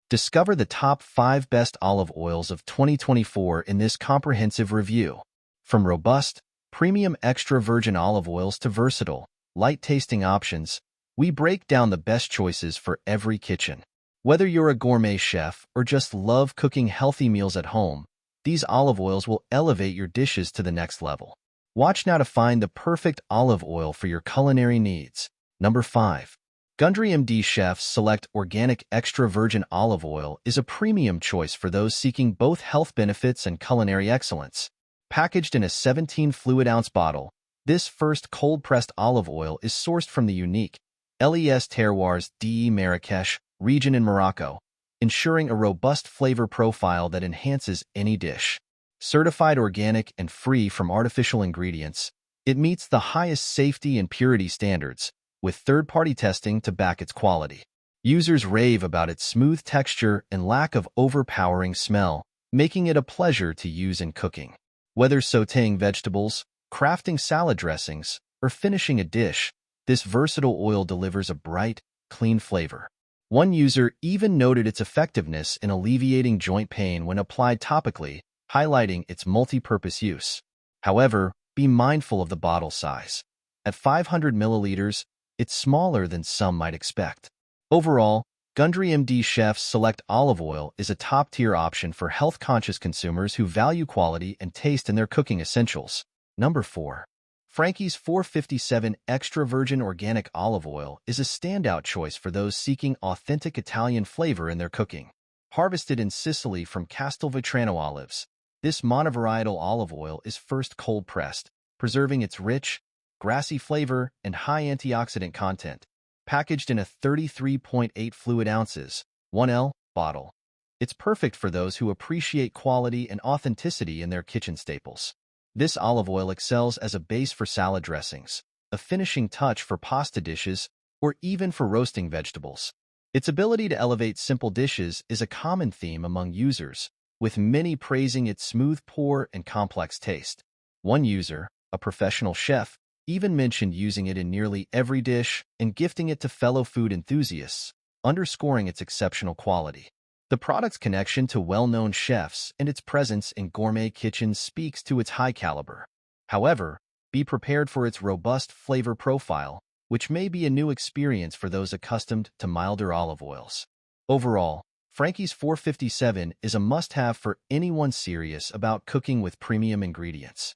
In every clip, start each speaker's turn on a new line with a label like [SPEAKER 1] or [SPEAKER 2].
[SPEAKER 1] Discover the top 5 best olive oils of 2024 in this comprehensive review. From robust, premium extra virgin olive oils to versatile, light-tasting options, we break down the best choices for every kitchen. Whether you're a gourmet chef or just love cooking healthy meals at home, these olive oils will elevate your dishes to the next level. Watch now to find the perfect olive oil for your culinary needs. Number 5. Gundry MD Chef's Select Organic Extra Virgin Olive Oil is a premium choice for those seeking both health benefits and culinary excellence. Packaged in a 17 fluid-ounce bottle, this first cold-pressed olive oil is sourced from the unique Les Terroirs de Marrakech region in Morocco, ensuring a robust flavor profile that enhances any dish. Certified organic and free from artificial ingredients, it meets the highest safety and purity standards, with third-party testing to back its quality. Users rave about its smooth texture and lack of overpowering smell, making it a pleasure to use in cooking. Whether sautéing vegetables, crafting salad dressings, or finishing a dish, this versatile oil delivers a bright, clean flavor. One user even noted its effectiveness in alleviating joint pain when applied topically, highlighting its multi-purpose use. However, be mindful of the bottle size. At 500 milliliters, it's smaller than some might expect. Overall, Gundry MD Chef's Select Olive Oil is a top-tier option for health-conscious consumers who value quality and taste in their cooking essentials. Number 4. Frankies 457 Extra Virgin Organic Olive Oil is a standout choice for those seeking authentic Italian flavor in their cooking. Harvested in Sicily from Castelvetrano olives, this monovarietal olive oil is first cold-pressed, preserving its rich, grassy flavor and high antioxidant content. Packaged in a 33.8 fluid ounces, 1L bottle. It's perfect for those who appreciate quality and authenticity in their kitchen staples. This olive oil excels as a base for salad dressings, a finishing touch for pasta dishes, or even for roasting vegetables. Its ability to elevate simple dishes is a common theme among users, with many praising its smooth pour and complex taste. One user, a professional chef, even mentioned using it in nearly every dish and gifting it to fellow food enthusiasts, underscoring its exceptional quality. The product's connection to well-known chefs and its presence in gourmet kitchens speaks to its high caliber. However, be prepared for its robust flavor profile, which may be a new experience for those accustomed to milder olive oils. Overall, Frankies 457 is a must-have for anyone serious about cooking with premium ingredients.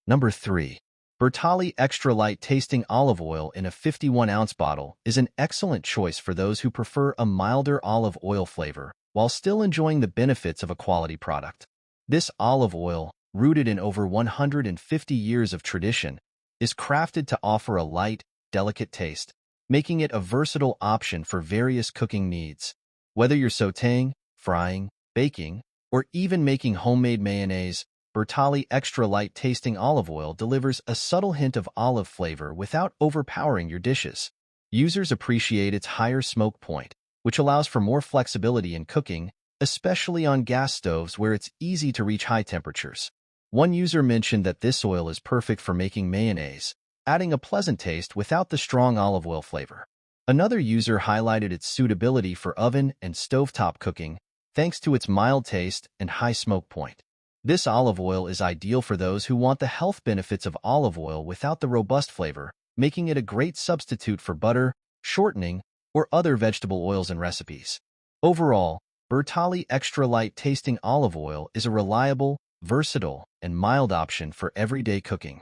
[SPEAKER 1] Number 3. Bertali Extra Light Tasting Olive Oil in a 51-ounce bottle is an excellent choice for those who prefer a milder olive oil flavor while still enjoying the benefits of a quality product. This olive oil, rooted in over 150 years of tradition, is crafted to offer a light, delicate taste, making it a versatile option for various cooking needs. Whether you're sautéing, frying, baking, or even making homemade mayonnaise, Bertali Extra Light Tasting Olive Oil delivers a subtle hint of olive flavor without overpowering your dishes. Users appreciate its higher smoke point, which allows for more flexibility in cooking, especially on gas stoves where it's easy to reach high temperatures. One user mentioned that this oil is perfect for making mayonnaise, adding a pleasant taste without the strong olive oil flavor. Another user highlighted its suitability for oven and stovetop cooking, thanks to its mild taste and high smoke point. This olive oil is ideal for those who want the health benefits of olive oil without the robust flavor, making it a great substitute for butter, shortening, or other vegetable oils and recipes. Overall, Bertali Extra Light Tasting Olive Oil is a reliable, versatile, and mild option for everyday cooking.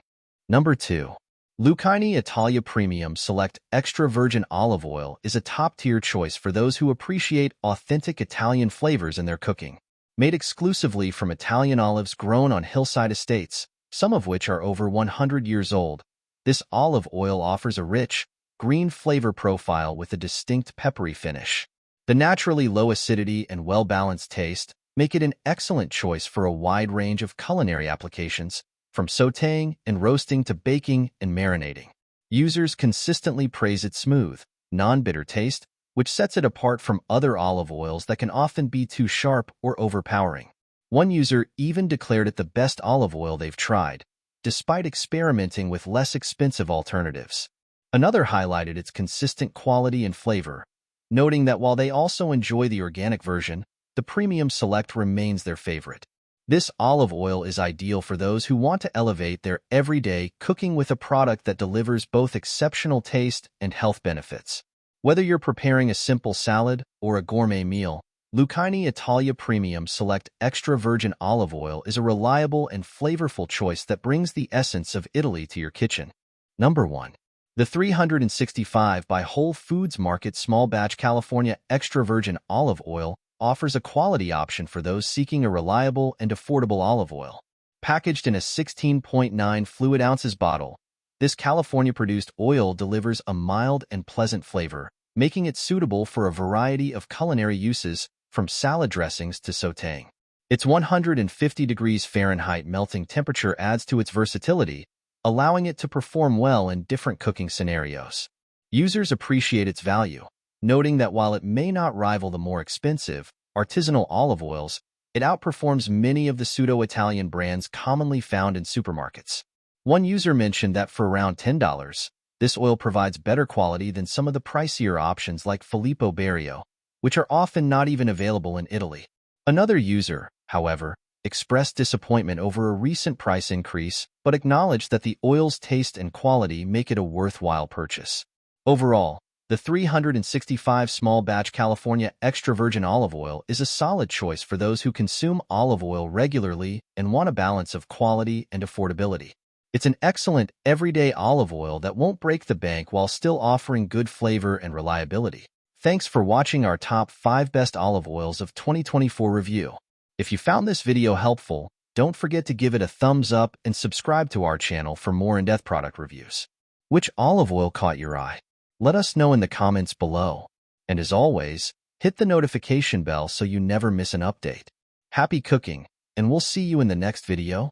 [SPEAKER 1] Number 2. Lucini Italia Premium Select Extra Virgin Olive Oil is a top-tier choice for those who appreciate authentic Italian flavors in their cooking. Made exclusively from Italian olives grown on hillside estates, some of which are over 100 years old, this olive oil offers a rich, green flavor profile with a distinct peppery finish. The naturally low acidity and well-balanced taste make it an excellent choice for a wide range of culinary applications, from sautéing and roasting to baking and marinating. Users consistently praise its smooth, non-bitter taste, which sets it apart from other olive oils that can often be too sharp or overpowering. One user even declared it the best olive oil they've tried, despite experimenting with less expensive alternatives. Another highlighted its consistent quality and flavor, noting that while they also enjoy the organic version, the Premium Select remains their favorite. This olive oil is ideal for those who want to elevate their everyday cooking with a product that delivers both exceptional taste and health benefits. Whether you're preparing a simple salad or a gourmet meal, Lucini Italia Premium Select Extra Virgin Olive Oil is a reliable and flavorful choice that brings the essence of Italy to your kitchen. Number 1. The 365 by Whole Foods Market Small Batch California Extra Virgin Olive Oil offers a quality option for those seeking a reliable and affordable olive oil. Packaged in a 16.9 fluid ounces bottle, this California-produced oil delivers a mild and pleasant flavor, making it suitable for a variety of culinary uses, from salad dressings to sautéing. Its 150 degrees Fahrenheit melting temperature adds to its versatility, allowing it to perform well in different cooking scenarios. Users appreciate its value, noting that while it may not rival the more expensive, artisanal olive oils, it outperforms many of the pseudo-Italian brands commonly found in supermarkets. One user mentioned that for around $10, this oil provides better quality than some of the pricier options like Filippo Berio, which are often not even available in Italy. Another user, however, expressed disappointment over a recent price increase, but acknowledged that the oil's taste and quality make it a worthwhile purchase. Overall, the 365 Small Batch California Extra Virgin Olive Oil is a solid choice for those who consume olive oil regularly and want a balance of quality and affordability. It's an excellent everyday olive oil that won't break the bank while still offering good flavor and reliability. Thanks for watching our top 5 best olive oils of 2024 review. If you found this video helpful, don't forget to give it a thumbs up and subscribe to our channel for more in-depth product reviews. Which olive oil caught your eye? Let us know in the comments below. And as always, hit the notification bell so you never miss an update. Happy cooking, and we'll see you in the next video.